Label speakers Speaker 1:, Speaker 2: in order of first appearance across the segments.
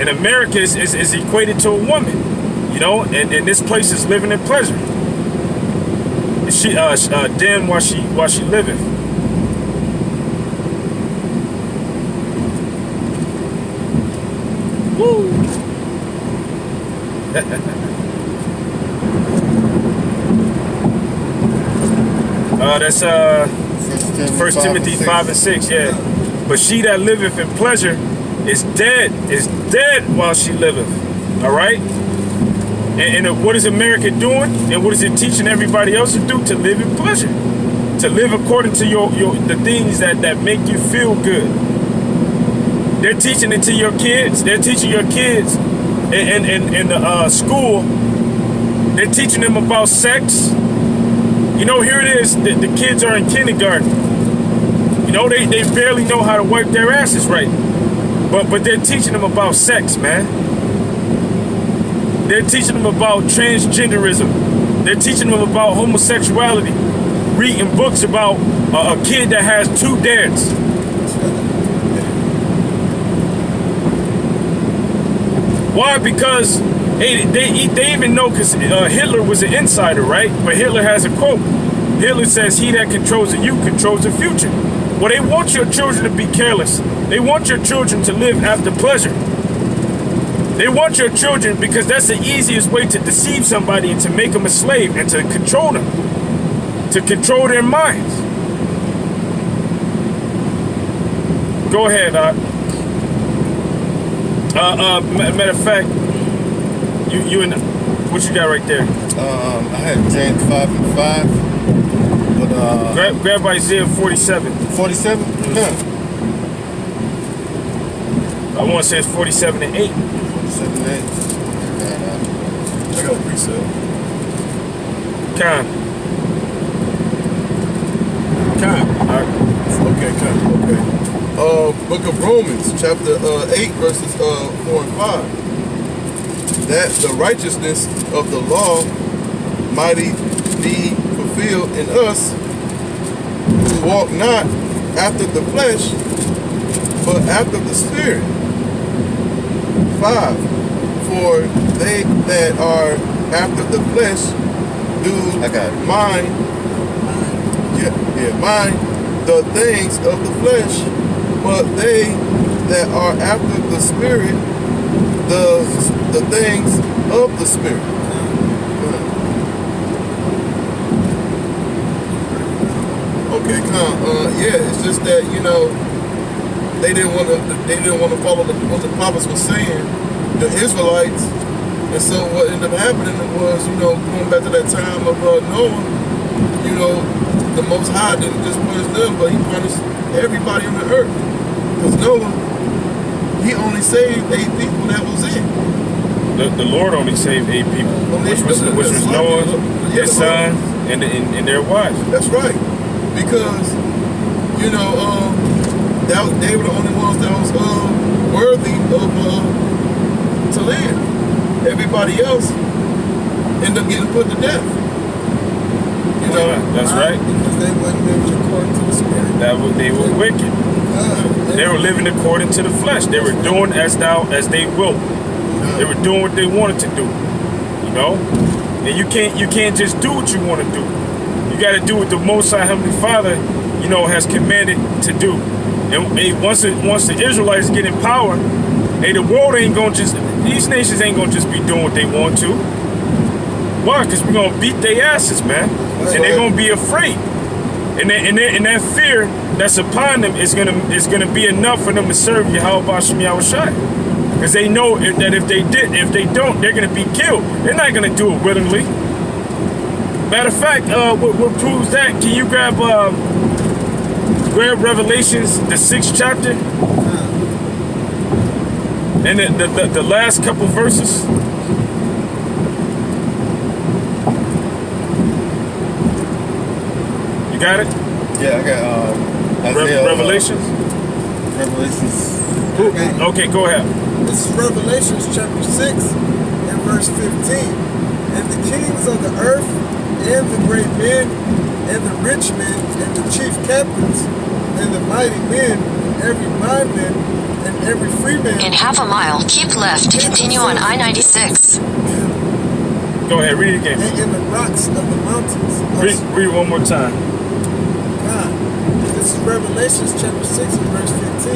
Speaker 1: And America is equated to a woman, you know, and this place is living in pleasure. She damn while she living. Woo. That's 1 Timothy 5 and 6, yeah. But she that liveth in pleasure is dead while she liveth. All right? And what is America doing? And what is it teaching everybody else to do? To live in pleasure. To live according to the things that make you feel good. They're teaching it to your kids. They're teaching your kids in the school. They're teaching them about sex. You know, here it is. The kids are in kindergarten. You know, they barely know how to wipe their asses right. But they're teaching them about sex, man. They're teaching them about transgenderism. They're teaching them about homosexuality. Reading books about a kid that has 2 dads. Why? Because they even know, because Hitler was an insider, right? But Hitler has a quote. Hitler says, "He that controls the youth controls the future." Well, they want your children to be careless. They want your children to live after pleasure. They want your children because that's the easiest way to deceive somebody and to make them a slave and to control them, to control their minds. Go ahead, matter of fact, you and what you got right there?
Speaker 2: I had James 5 and 5. But
Speaker 1: grab Isaiah 47.
Speaker 2: 47? Yeah.
Speaker 1: I want to say it's 47 and 8.
Speaker 2: 47 and 8. I got a precept.
Speaker 1: Con.
Speaker 2: Alright. Okay, okay. Book of Romans, chapter 8, verses 4 and 5. That the righteousness of the law might be fulfilled in us who walk not after the flesh, but after the Spirit. 5. For they that are after the flesh do mind the things of the flesh, but they that are after the Spirit, the things of the Spirit. Okay, yeah, it's just that, you know, they didn't want to follow what the prophets were saying, the Israelites, and so what ended up happening was, you know, going back to that time of Noah, you know, the Most High didn't just punish them, but He punished everybody on the earth. Because Noah, he only saved 8 people. That was it.
Speaker 1: The Lord only saved 8 people, which was Noah, his son, and their wives.
Speaker 2: That's right. Because, you know, they were the only ones that was worthy of to live. Everybody else ended up getting put to death. You know,
Speaker 1: that's right.
Speaker 3: Because they wasn't living according to the Spirit.
Speaker 1: They were wicked. They were living according to the flesh. They were doing as they will. They were doing what they wanted to do. You know, and you can't just do what you want to do. You got to do what the Most High Heavenly Father, you know, has commanded to do. And once the Israelites get in power, hey, the world ain't gonna these nations ain't gonna just be doing what they want to. Why? Because we're gonna beat their asses, man, and they're gonna be afraid. And that fear that's upon them is gonna be enough for them to serve Yahweh B'Shem Yahushai. Because they know that if they don't, they're gonna be killed. They're not gonna do it willingly. Matter of fact, what proves that? Can you grab Revelations, the 6th chapter, and the last couple verses? You got it?
Speaker 2: Yeah, I got Isaiah,
Speaker 1: Revelations. Okay, go ahead.
Speaker 3: This is Revelations chapter 6 and verse 15. And the kings of the earth, and the great men, and the rich men, and the chief captains, and the mighty men, and every bondman, and every free man.
Speaker 4: In half a mile, keep left to continue on I-96.
Speaker 1: Go ahead, read it again.
Speaker 3: And in the rocks of the mountains.
Speaker 1: Read it one more time.
Speaker 3: God. This is Revelation chapter 6 and verse 15.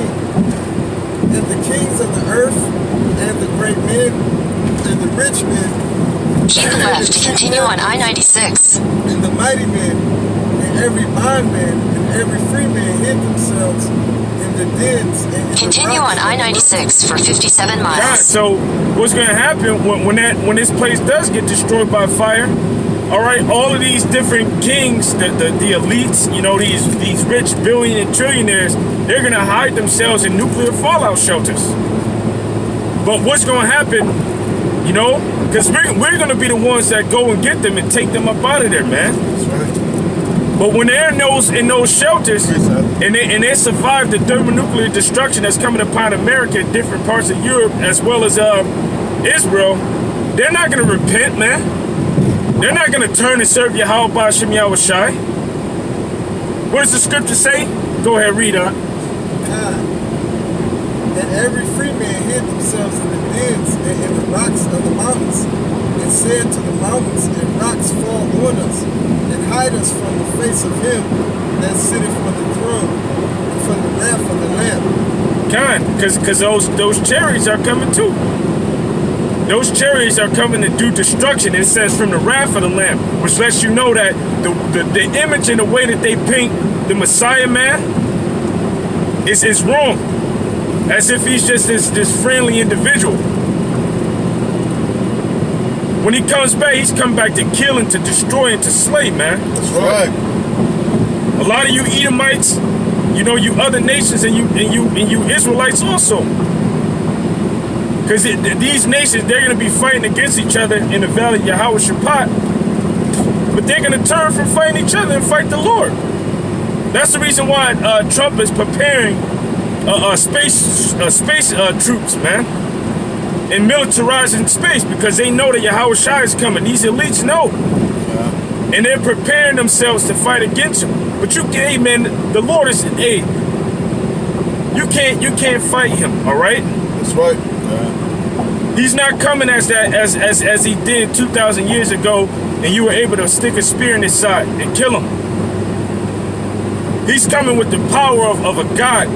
Speaker 3: And the kings of the earth, and the great men, and the rich men,
Speaker 4: keep left to continue on I-96.
Speaker 3: and the mighty men, and every bondman, and every free man hid themselves in the dens and in
Speaker 4: Continue
Speaker 3: the
Speaker 4: on I-96 for 57
Speaker 1: God,
Speaker 4: miles.
Speaker 1: so what's going to happen when this place does get destroyed by fire? All right, all of these different kings, the elites, you know, these rich billion and trillionaires, they're going to hide themselves in nuclear fallout shelters. But what's going to happen, you know, because we're going to be the ones that go and get them and take them up out of there, man.
Speaker 2: That's right.
Speaker 1: But when they're in those shelters and they survive the thermonuclear destruction that's coming upon America in different parts of Europe as well as Israel, they're not going to repent, man. They're not going to turn and serve Yahweh B'Shem Yahweh Shai. What does the scripture say? Go ahead, read it.
Speaker 3: God. And every free man hid themselves in the dens and in the rocks of the mountains, and said to the mountains and rocks, fall on us, and hide us from the face of him that sitteth on the throne, and from the wrath of the Lamb.
Speaker 1: Because those chariots are coming too. Those chariots are coming to do destruction. It says from the wrath of the Lamb, which lets you know that the image and the way that they paint the Messiah man is wrong. As if he's just this friendly individual. When he comes back, he's come back to kill and to destroy and to slay, man.
Speaker 2: That's right.
Speaker 1: A lot of you Edomites, you know, you other nations, and you Israelites also. Because these nations, they're going to be fighting against each other in the valley of Yahweh Shabbat. But they're going to turn from fighting each other and fight the Lord. That's the reason why Trump is preparing space troops, man. And militarizing space, because they know that Yahweh Shai is coming. These elites know. Yeah. And they're preparing themselves to fight against him. But you can't, man, the Lord is, hey, you can't fight him, all right?
Speaker 2: That's right. Yeah.
Speaker 1: He's not coming as he did 2,000 years ago, and you were able to stick a spear in his side and kill him. He's coming with the power of a God.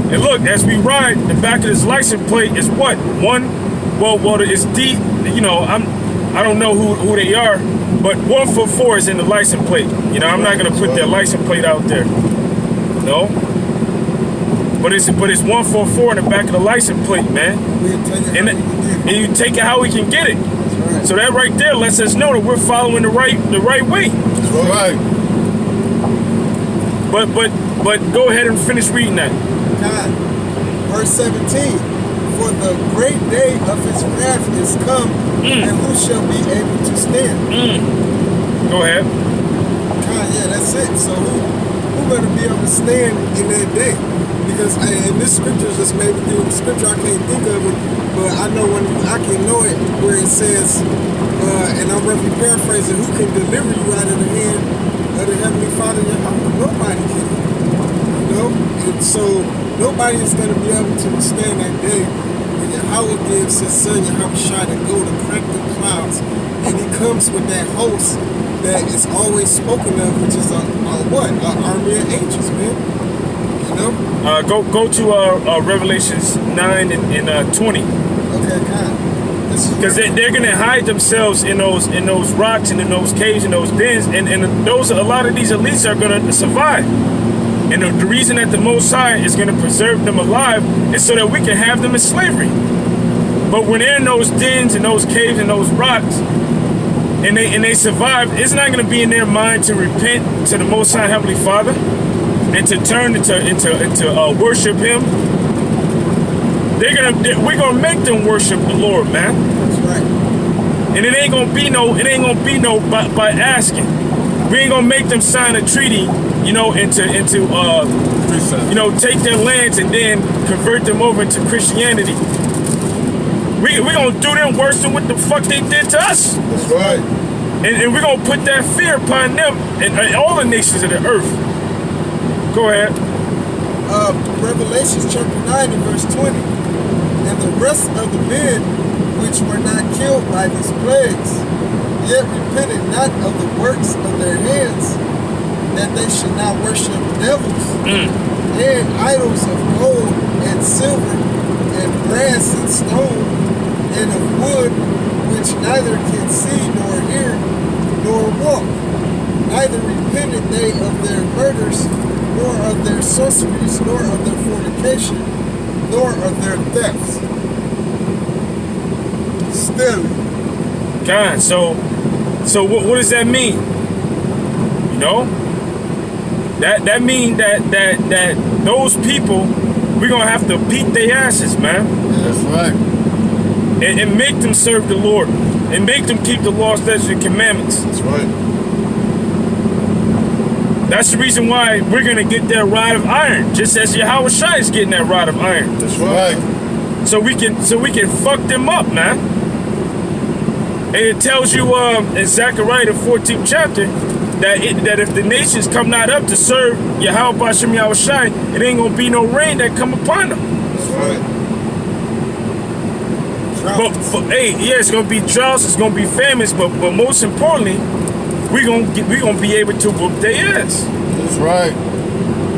Speaker 1: And look, as we ride, the back of his license plate is what? Well, it's D, you know, I don't know who they are, but 144 is in the license plate. You know, I'm not gonna put their license plate out there. No. But it's 144 in the back of the license plate, man. And you take it how we can get it.
Speaker 3: Right.
Speaker 1: So that right there lets us know that we're following the right way.
Speaker 2: That's right.
Speaker 1: But go ahead and finish reading that.
Speaker 3: God. Verse 17. For the great day of his wrath is come, and who shall be able to stand?
Speaker 1: Go ahead.
Speaker 3: God, yeah, that's it. So who better be able to stand in that day? Because and this scripture just made me think of the scripture. I can't think of it, but I know when I can know it, where it says, and I'm roughly paraphrasing, who can deliver you out of the hand of the Heavenly Father? Nobody can. You know? And so nobody is going to be able to withstand that day when Yahweh gives his son Yahweh Shai to go to crack the clouds, and he comes with that host that is always spoken of, which is an army of angels, man. You know?
Speaker 1: Go to Revelations 9 and 20.
Speaker 3: Okay, God.
Speaker 1: Because they're going to hide themselves in those rocks and in those caves and those dens, and a lot of these elites are going to survive. And the reason that the Most High is going to preserve them alive is so that we can have them in slavery. But when they're in those dens and those caves and those rocks, and they survive, it's not going to be in their mind to repent to the Most High Heavenly Father and to turn into worship Him. We're gonna make them worship the Lord, man.
Speaker 3: That's right.
Speaker 1: And it ain't gonna be no by asking. We ain't gonna make them sign a treaty, you know, into you know, take their lands and then convert them over into Christianity. We gonna do them worse than what the fuck they did to us.
Speaker 2: That's right.
Speaker 1: And we're gonna put that fear upon them and all the nations of the earth. Go ahead.
Speaker 3: Revelation chapter 9 and verse 20. And the rest of the men which were not killed by these plagues, yet repented not of the works of their hands, that they should not worship devils and idols of gold and silver and brass and stone and of wood, which neither can see nor hear nor walk. Neither repented they of their murders, nor of their sorceries, nor of their fornication, nor of their thefts. Still.
Speaker 1: God, so what does that mean? You know? That mean that those people, we're gonna have to beat their asses, man.
Speaker 2: That's right.
Speaker 1: And make them serve the Lord. And make them keep the law, statutes, and commandments.
Speaker 2: That's right.
Speaker 1: That's the reason why we're gonna get that rod of iron, just as Yahweh Shai is getting that rod of iron.
Speaker 2: That's right.
Speaker 1: So we can fuck them up, man. And it tells you in Zechariah the 14th chapter that if the nations come not up to serve Yahweh Bashem Yahweh Shai, it ain't gonna be no rain that come upon them.
Speaker 2: That's right.
Speaker 1: But hey, yeah, it's gonna be droughts, it's gonna be famines, but most importantly, we gonna be able to whoop their ass.
Speaker 2: That's right.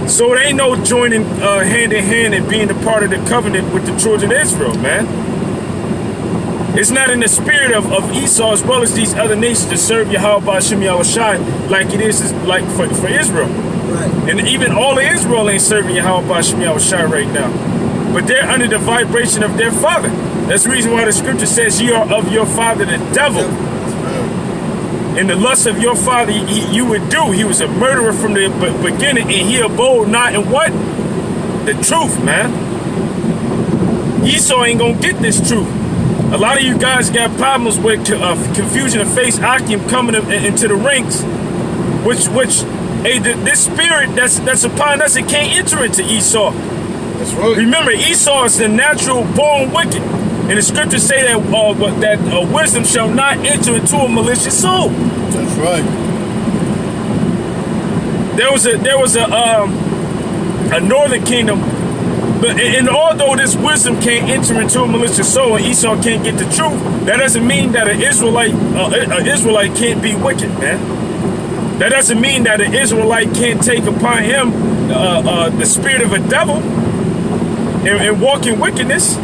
Speaker 1: So it ain't no joining hand in hand and being a part of the covenant with the children of Israel, man. It's not in the spirit of Esau as well as these other nations to serve Yahweh Bashem Yahweh Shai like it is like for Israel.
Speaker 3: Right.
Speaker 1: And even all of Israel ain't serving Yahweh Bashem Yahweh Shai right now. But they're under the vibration of their father. That's the reason why the scripture says ye are of your father the devil. And the lust of your father you would do. He was a murderer from the beginning, and he abode not in what? The truth, man. Esau ain't gonna get this truth. A lot of you guys got problems with confusion of face Akim coming into the ranks, which hey, this spirit that's upon us, it can't enter into Esau.
Speaker 2: That's right.
Speaker 1: Remember, Esau is the natural born wicked. And the scriptures say that wisdom shall not enter into a malicious soul.
Speaker 2: That's right.
Speaker 1: There was a northern kingdom, and although this wisdom can't enter into a malicious soul and Esau can't get the truth, that doesn't mean that an Israelite can't be wicked, man. That doesn't mean that an Israelite can't take upon him the spirit of a devil and walk in wickedness.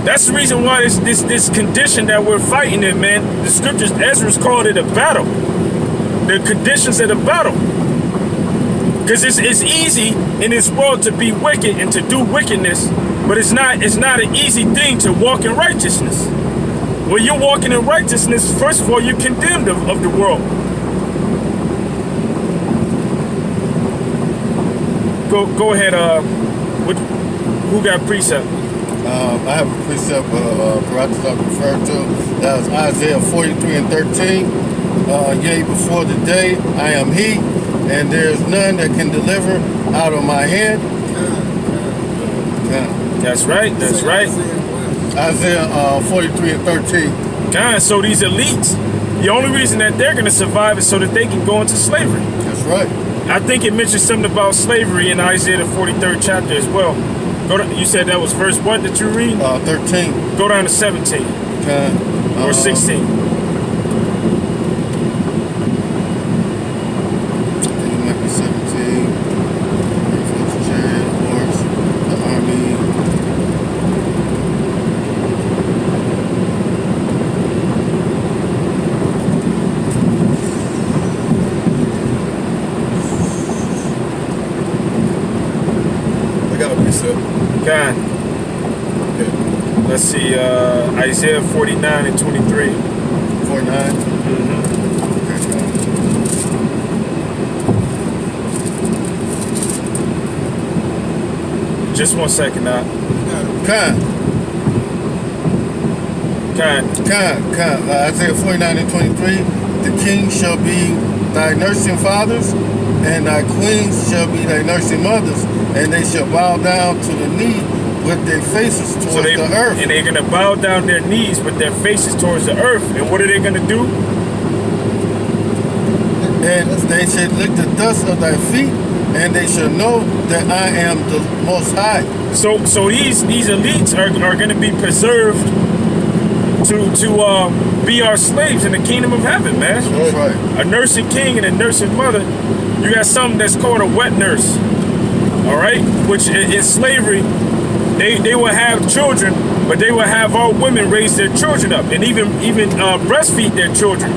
Speaker 1: That's the reason why this condition that we're fighting in, man. The scriptures, Ezra's called it a battle. The conditions of the battle. Because it's easy in this world to be wicked and to do wickedness, but it's not an easy thing to walk in righteousness. When you're walking in righteousness, first of all, you're condemned of the world. Go ahead. Who got precept?
Speaker 2: I have a precept Paratha referred to. That was Isaiah 43 and 13. Yea, before the day I am he, and there is none that can deliver out of my hand.
Speaker 1: That's right. That's right.
Speaker 2: Isaiah 43 and 13.
Speaker 1: God, so these elites, the only reason that they're going to survive is so that they can go into slavery.
Speaker 2: That's right.
Speaker 1: I think it mentions something about slavery in Isaiah the 43rd chapter as well. You said that was verse what that you read?
Speaker 2: 13.
Speaker 1: Go down to 17.
Speaker 2: Okay.
Speaker 1: Or 16.
Speaker 2: It might be 17. Chariot, horse, the army. I got a precept.
Speaker 1: God.
Speaker 2: Okay.
Speaker 1: Let's see, Isaiah 49 and 23.
Speaker 2: 49?
Speaker 1: Mm-hmm.
Speaker 2: Okay.
Speaker 1: Just 1 second now.
Speaker 2: Isaiah 49 and 23. The king shall be thy nursing fathers, and thy queens shall be thy nursing mothers, and they shall bow down to the knee with their faces towards the earth.
Speaker 1: And they're going to bow down their knees with their faces towards the earth. And what are they going to do?
Speaker 5: and they shall lick the dust of thy feet, and they shall know that I am the Most High.
Speaker 1: So these elites are going to be preserved to be our slaves in the kingdom of heaven, man.
Speaker 5: That's right.
Speaker 1: A nursing king and a nursing mother. You got something that's called a wet nurse, all right? Which in slavery, they will have children, but they will have all women raise their children up and even breastfeed their children.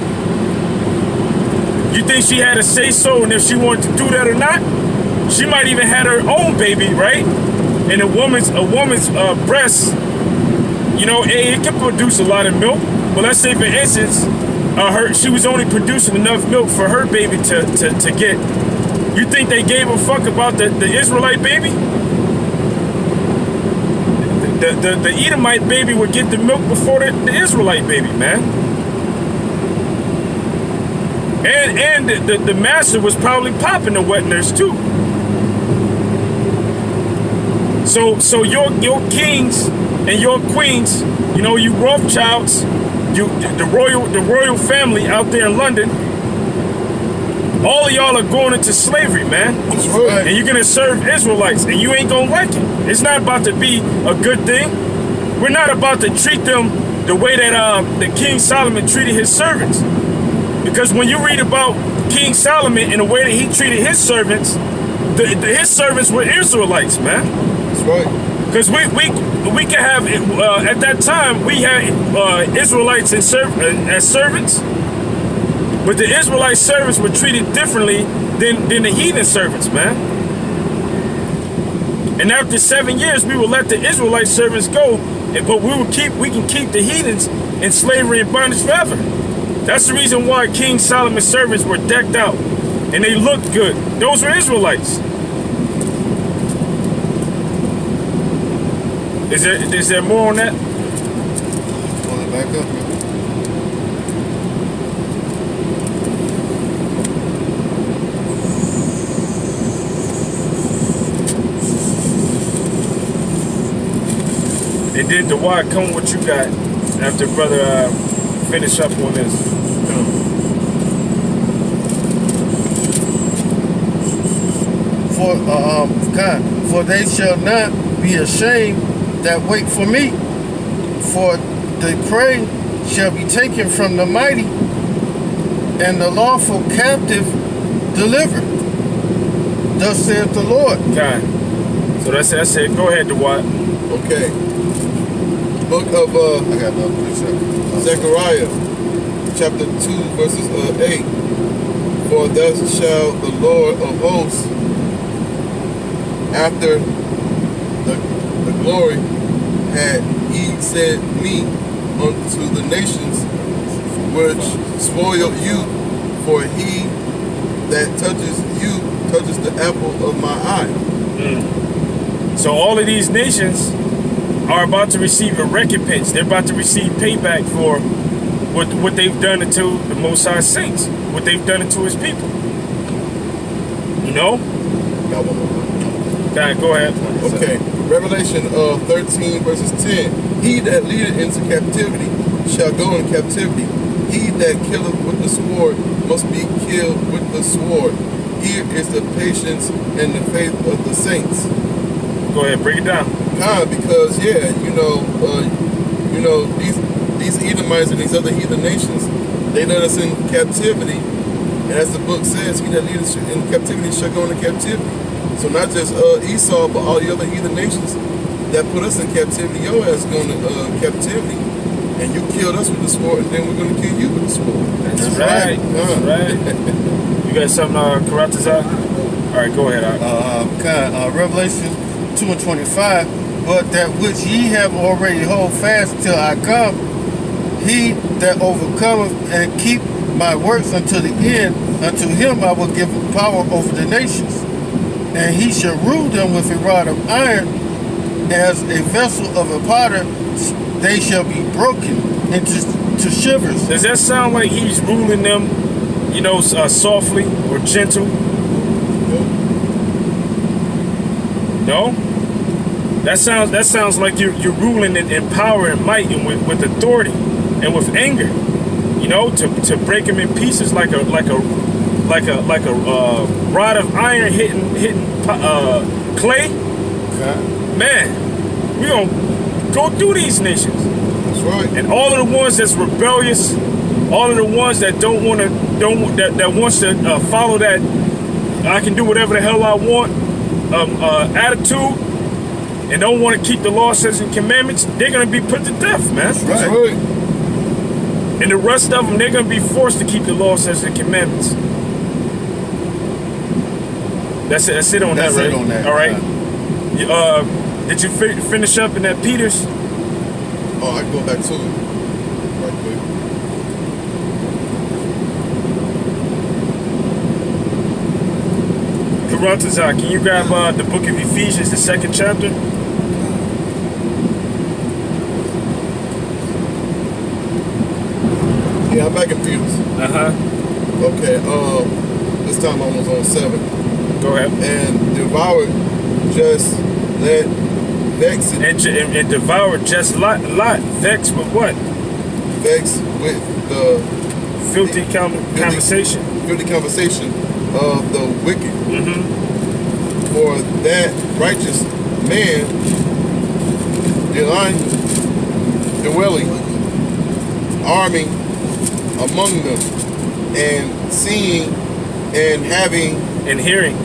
Speaker 1: You think she had a say-so and if she wanted to do that or not? She might even had her own baby, right? And a woman's breast, you know, it can produce a lot of milk. But let's say, for instance, she was only producing enough milk for her baby to get. You think they gave a fuck about the Israelite baby? The Edomite baby would get the milk before the Israelite baby, man. And the master was probably popping the wet nurse too. So your kings and your queens, you know, you Rothschilds, the royal family out there in London, all of y'all are going into slavery, man.
Speaker 2: That's right.
Speaker 1: And you're gonna serve Israelites, and you ain't gonna like it. It's not about to be a good thing. We're not about to treat them the way that the King Solomon treated his servants. Because when you read about King Solomon and the way that he treated his servants, his servants were Israelites, man.
Speaker 2: That's right.
Speaker 1: Because we can have, at that time, we had Israelites as servants, but the Israelite servants were treated differently than the heathen servants, man. And after 7 years, we will let the Israelite servants go, but we can keep the heathens in slavery and bondage forever. That's the reason why King Solomon's servants were decked out and they looked good. Those were Israelites. Is there more on that?
Speaker 5: Pull it back up.
Speaker 1: And then the why come what you got after brother finish up on this.
Speaker 5: For they shall not be ashamed that wait for me, for the prey shall be taken from the mighty, and the lawful captive delivered. Thus saith the Lord.
Speaker 1: Okay. So that's it. Go ahead, Dewat.
Speaker 2: Okay. Book of
Speaker 5: I got another precept.
Speaker 2: Zechariah, chapter 2, verses 8. For thus shall the Lord of hosts, after the glory had he sent me unto the nations which spoiled you, for he that touches you touches the apple of my eye.
Speaker 1: So all of these nations are about to receive a recompense. They're about to receive payback for what they've done unto the Most High saints, what they've done unto his people. You know?
Speaker 2: Got one more.
Speaker 1: God, go ahead.
Speaker 2: Okay. Revelation 13 verses 10. He that leadeth into captivity shall go in captivity. He that killeth with the sword must be killed with the sword. Here is the patience and the faith of the saints.
Speaker 1: Go ahead, break it down.
Speaker 2: Because these Edomites and these other heathen nations, they led us in captivity, and as the book says, he that leadeth in captivity shall go into captivity. So not just Esau, but all the other heathen nations that put us in captivity. Your ass going to captivity, and you killed us with the sword, and then we're going to kill you with the sword.
Speaker 1: That's right. That's right. You got something, Karatazar? All right, go ahead.
Speaker 5: Revelation 2:25. But that which ye have already hold fast till I come, he that overcometh and keep my works unto the end, unto him I will give power over the nations. And he shall rule them with a rod of iron, as a vessel of a potter, they shall be broken into shivers.
Speaker 1: Does that sound like he's ruling them, you know, softly or gentle? No? That sounds like you're ruling in power and might and with authority and with anger, you know, to break them in pieces like a rod of iron hitting clay. Man, we gonna go through these nations.
Speaker 2: That's right.
Speaker 1: And all of the ones that's rebellious, all of the ones that that wants to follow that I can do whatever the hell I want attitude, and don't want to keep the law, statutes, and commandments, they're gonna be put to death, man.
Speaker 2: That's right.
Speaker 1: And the rest of them, they're gonna be forced to keep the law, statutes, and commandments. That's it. That's it on that, right?
Speaker 5: That's it on that.
Speaker 1: All right. Did you finish up in that Peters?
Speaker 2: Oh, I can go back to it right quick.
Speaker 1: Karantazar, can you grab the book of Ephesians, the 2nd chapter?
Speaker 2: Yeah, I'm back in Peters. Okay, this time I was on 7.
Speaker 1: Go ahead.
Speaker 2: And devoured just let vex it.
Speaker 1: And devoured just Lot. Vex with what?
Speaker 2: Vex with the
Speaker 1: Filthy conversation.
Speaker 2: Filthy conversation of the wicked. For that righteous man dwelling, arming among them, and seeing and having
Speaker 1: and hearing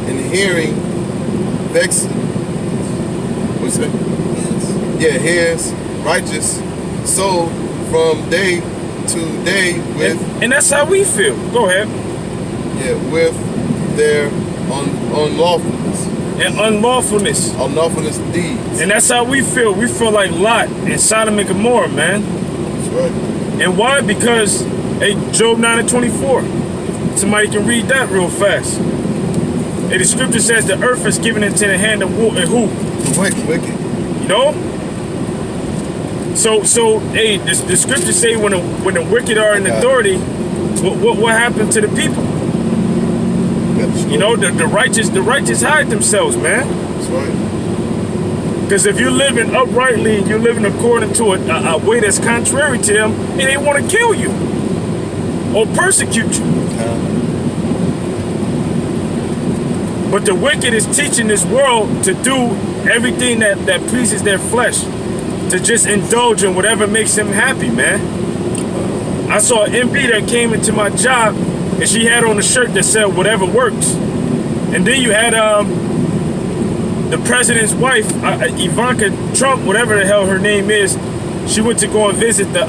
Speaker 2: vex. What's that? Yeah, his righteous soul from day to day with.
Speaker 1: And that's how we feel. Go ahead.
Speaker 2: Yeah, with their unlawfulness.
Speaker 1: And unlawfulness
Speaker 2: deeds.
Speaker 1: And that's how we feel. We feel like Lot and Sodom and Gomorrah, man.
Speaker 2: That's right.
Speaker 1: And why? Because, hey, Job 9:24. Somebody can read that real fast. Hey, the scripture says the earth is given into the hand of who?
Speaker 2: The wicked.
Speaker 1: You know? So hey, the scriptures say when the wicked are in authority, what happened to the people? You know, the righteous hide themselves, man.
Speaker 2: That's right.
Speaker 1: Because if you're living uprightly and you're living according to a way that's contrary to them, and they want to kill you or persecute you. But the wicked is teaching this world to do everything that pleases their flesh, to just indulge in whatever makes them happy, man. I saw an MP that came into my job, and she had on a shirt that said whatever works. And then you had the president's wife, Ivanka Trump, whatever the hell her name is. She went to go and visit the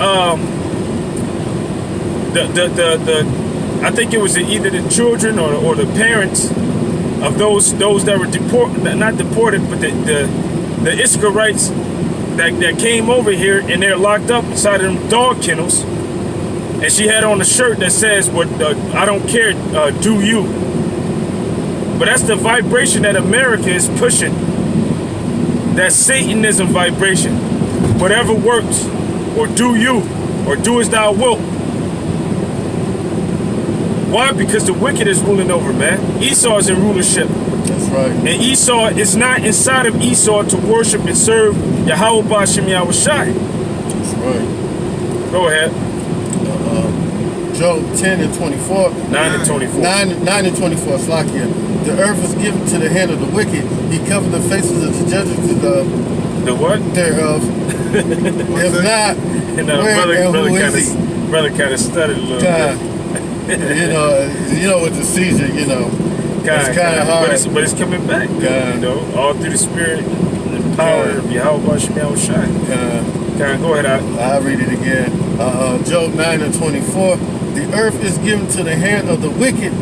Speaker 1: I think it was either the children or the parents of those that were not deported, but the Ishmaelites that came over here, and they're locked up inside of them dog kennels. And she had on a shirt that says, I don't care, do you. But that's the vibration that America is pushing. That Satanism vibration. Whatever works, or do you, or do as thou wilt. Why? Because the wicked is ruling over, man. Esau is in rulership.
Speaker 5: That's right.
Speaker 1: And Esau, it's not inside of Esau to worship and serve Yahweh B'Shem Yahushai.
Speaker 5: That's right.
Speaker 1: Go ahead.
Speaker 5: Job 10:24.
Speaker 1: 9:24.
Speaker 5: 9:24. Slakia. The earth is given to the hand of the wicked. He covered the faces of the judges thereof.
Speaker 1: The what?
Speaker 5: Thereof. If not,
Speaker 1: and brother kind of stuttered a little bit.
Speaker 5: you know, with the seizure, you know, it's kind of hard.
Speaker 1: But it's coming back. You know, all through the spirit and power of Yahweh B'Shem Yahushai. Go ahead.
Speaker 5: I'll read it again. Job 9:24. The earth is given to the hand of the wicked.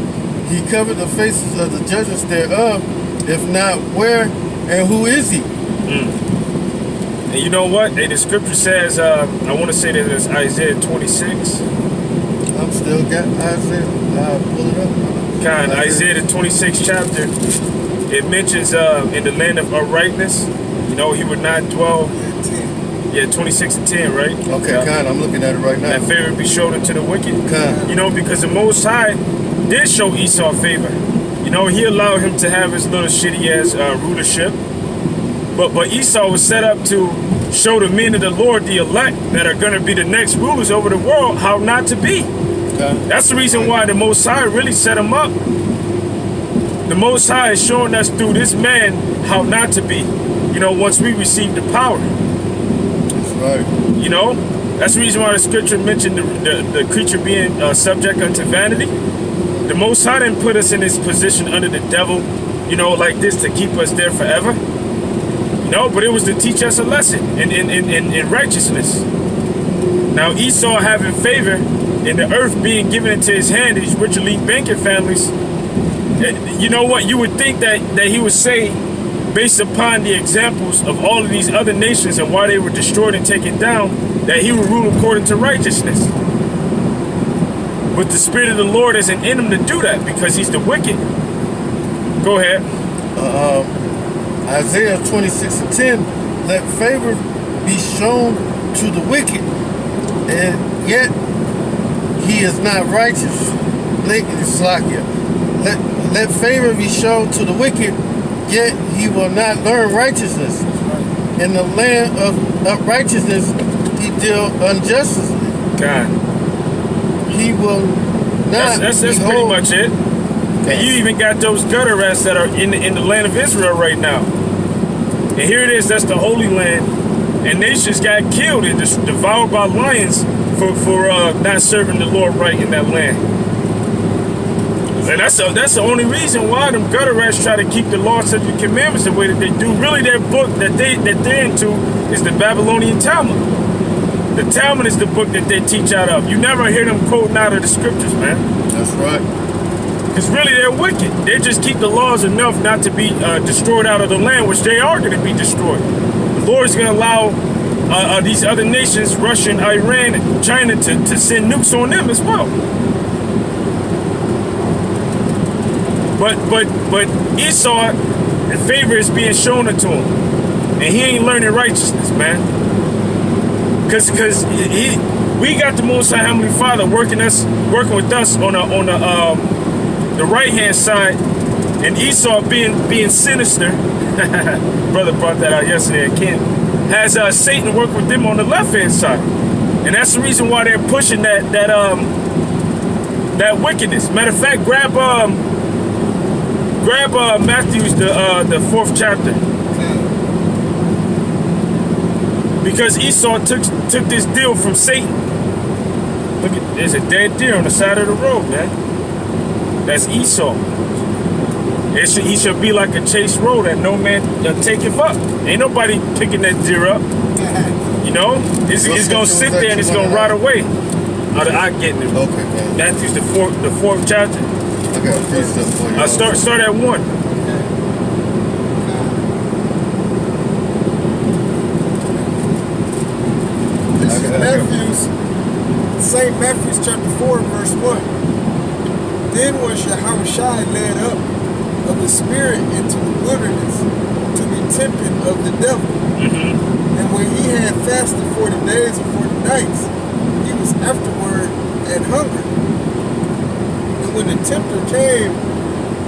Speaker 5: He covered the faces of the judges thereof. If not, where and who is he?
Speaker 1: And you know what? Hey, the scripture says, I want to say that it's Isaiah 26.
Speaker 5: I'm still got Isaiah. I'll pull it up.
Speaker 1: Isaiah the 26th chapter. It mentions in the land of uprightness, you know, he would not dwell. Yeah, 26:10, right?
Speaker 5: Okay, I'm looking at it right now.
Speaker 1: That favor be shown unto the wicked.
Speaker 5: You
Speaker 1: know, because the Most High did show Esau favor. You know, he allowed him to have his little shitty ass rulership. But Esau was set up to show the men of the Lord, the elect, that are going to be the next rulers over the world, how not to be.
Speaker 5: Okay.
Speaker 1: That's the reason why the Most High really set him up. The Most High is showing us through this man how not to be, you know, once we receive the power.
Speaker 5: That's right.
Speaker 1: You know, that's the reason why the scripture mentioned the creature being subject unto vanity. The Most High didn't put us in this position under the devil, you know, like this to keep us there forever. You know, but it was to teach us a lesson in righteousness. Now Esau having favor and the earth being given into his hand, these rich elite banking families, you know what, you would think that he would say, based upon the examples of all of these other nations and why they were destroyed and taken down, that he would rule according to righteousness. But the Spirit of the Lord isn't in him to do that because he's the wicked. Go ahead.
Speaker 5: Isaiah 26:10, let favor be shown to the wicked, and yet he is not righteous. Let favor be shown to the wicked, yet he will not learn righteousness. In the land of righteousness he deal injustice.
Speaker 1: God.
Speaker 5: He will not.
Speaker 1: That's pretty much it. And you even got those gutter rats that are in the land of Israel right now. And here it is, that's the Holy Land. And nations got killed and just devoured by lions for not serving the Lord right in that land. And that's the only reason why them gutter rats try to keep the law, statutes, and commandments the way that they do. Really, their book that they're into is the Babylonian Talmud. The Talmud is the book that they teach out of. You never hear them quoting out of the scriptures, man.
Speaker 5: That's right.
Speaker 1: Because really, they're wicked. They just keep the laws enough not to be destroyed out of the land, which they are going to be destroyed. The Lord is going to allow these other nations, Russia and Iran and China, to send nukes on them as well. But Esau, the favor is being shown unto him, and he ain't learning righteousness, man. Because we got the Most High Heavenly Father working with us on the right hand side, and Esau being sinister. Brother brought that out yesterday at camp. Has Satan work with them on the left hand side, and that's the reason why they're pushing that wickedness. Matter of fact, grab Matthew's the 4th chapter, because Esau took this deal from Satan. Look at, there's a dead deer on the side of the road, man. That's Esau. He shall be like a chased road that no man taketh up. Ain't nobody picking that deer up. You know, it's gonna sit there and it's gonna rot away. I get it.
Speaker 5: Okay, man.
Speaker 1: Matthew's the 4th chapter.
Speaker 5: I got a precept for you.
Speaker 1: I start at 1.
Speaker 3: This is St. Matthew's chapter 4, verse 1. Then was Yahushua led up of the Spirit into the wilderness to be tempted of the devil. And when he had fasted 40 days and 40 nights, he was afterward and hungry. And when the tempter came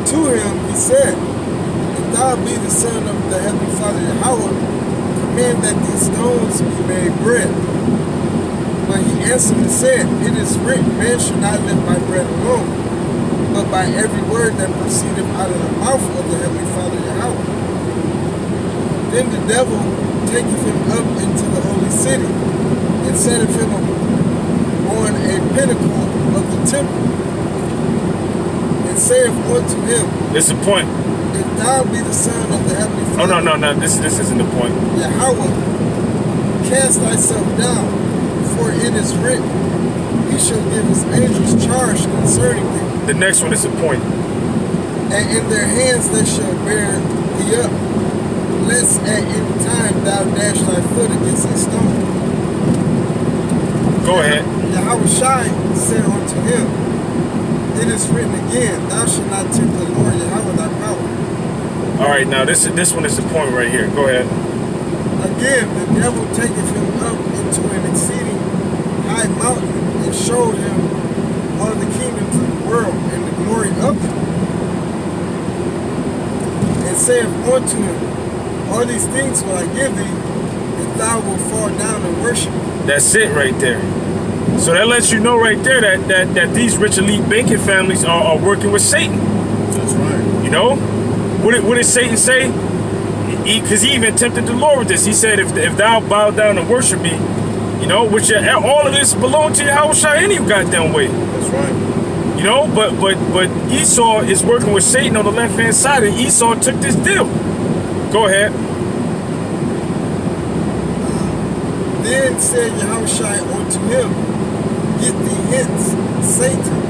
Speaker 3: to him, he said, if thou be the Son of the Heavenly Father Yahweh, command that these stones be made bread. But he answered and said, it is written, man shall not live by bread alone, but by every word that proceedeth out of the mouth of the Heavenly Father Yahweh. Then the devil taketh him up into the holy city, and setteth him on a pinnacle of the temple, and saith unto him,
Speaker 1: This is the point.
Speaker 3: if thou be the Son of the Heavenly Father,
Speaker 1: Oh no, this isn't the point.
Speaker 3: Yahweh, cast thyself down, for it is written, he shall give his angels charge concerning thee.
Speaker 1: The next one is the point.
Speaker 3: And in their hands they shall bear thee up, lest at any time thou dash thy foot against a stone.
Speaker 1: Go ahead.
Speaker 3: Yahushua said unto him, it is written again, thou shalt not tempt the Lord Yahweh thy power.
Speaker 1: All right, now this one is the point right here. Go ahead.
Speaker 3: Again, the devil taketh him up into an exceeding high mountain, and showed him all the kingdoms of the world and the glory of them, and saith unto him, all these things will I give thee, if thou wilt fall down and worship me.
Speaker 1: That's it right there. So that lets you know right there that these rich elite banking families are working with Satan.
Speaker 5: That's right.
Speaker 1: You know? What did Satan say? Because he even tempted the Lord with this. He said, if thou bow down and worship me, you know, which all of this belong to Yahushua any goddamn way.
Speaker 5: That's right.
Speaker 1: You know, but Esau is working with Satan on the left-hand side, and Esau took this deal. Go ahead.
Speaker 3: Then said Yahushua unto him, Get thee hence, Satan,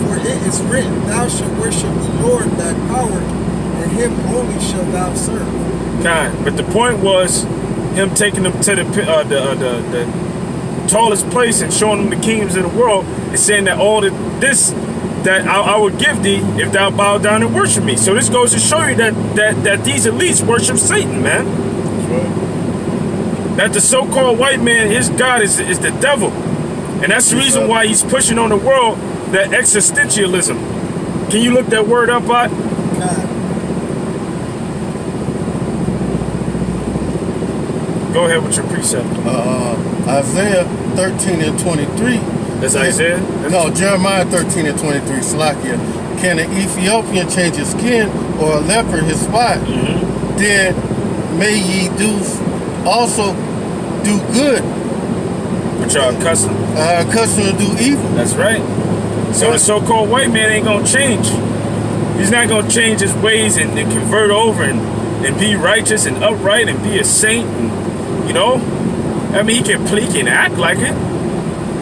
Speaker 3: for it is written, Thou shalt worship the Lord thy power, and him only shalt thou serve.
Speaker 1: Kind. But the point was him taking them to the tallest place and showing them the kingdoms of the world and saying that all this that I would give thee if thou bow down and worship me. So this goes to show you that these elites worship Satan, man.
Speaker 5: That's right.
Speaker 1: That the so-called white man, his God is the devil. And that's the reason why he's pushing on the world that existentialism. Can you look that word up, Bot? Go ahead with your precept.
Speaker 5: Isaiah 13 and 23.
Speaker 1: That's Isaiah?
Speaker 5: No, Jeremiah 13 and 23. Salakia. Can an Ethiopian change his skin or a leopard his spot?
Speaker 1: Mm-hmm.
Speaker 5: Then may ye also do good.
Speaker 1: But y'all accustomed.
Speaker 5: Accustomed to do evil.
Speaker 1: That's right. So the so-called white man ain't gonna change. He's not gonna change his ways and convert over and be righteous and upright and be a saint. And, you know, I mean, he can act like it,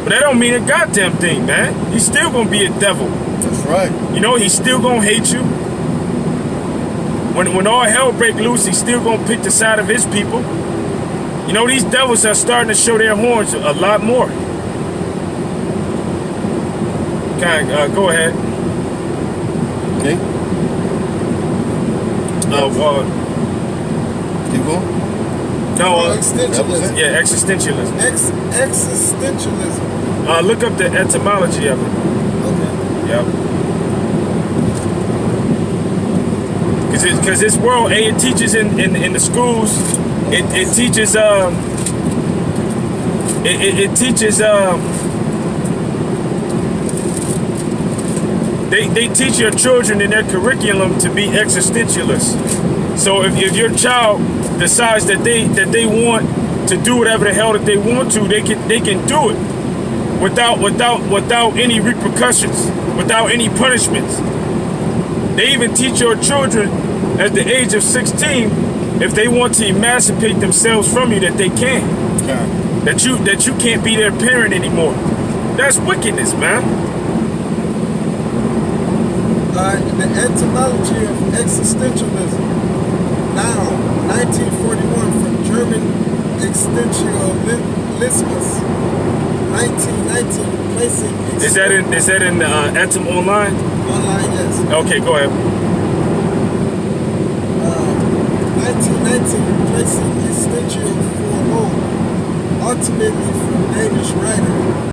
Speaker 1: but that don't mean a goddamn thing, man. He's still gonna be a devil.
Speaker 5: That's right.
Speaker 1: You know, he's still gonna hate you. When all hell break loose, he's still gonna pick the side of his people. You know, these devils are starting to show their horns a lot more. Okay, go ahead.
Speaker 5: Okay. Keep going.
Speaker 1: No,
Speaker 3: existentialism.
Speaker 1: Yeah, existentialism.
Speaker 3: Existentialism.
Speaker 1: Look up the etymology of it.
Speaker 3: Okay.
Speaker 1: Yep. Because this world, it teaches in the schools. It teaches it teaches they teach your children in their curriculum to be existentialists. So if your child decides that they want to do whatever the hell that they want to, they can do it without any repercussions, without any punishments. They even teach your children at the age of 16, if they want to emancipate themselves from you, that they can.
Speaker 5: Okay.
Speaker 1: That you can't be their parent anymore. That's wickedness, man.
Speaker 3: The etymology of existentialism. Now, 1941, from German existentialismus. 1919, replacing.
Speaker 1: Is that in Etym online?
Speaker 3: Online, yes.
Speaker 1: Okay, go ahead.
Speaker 3: 1919, replacing existential for home. Ultimately, from Danish writer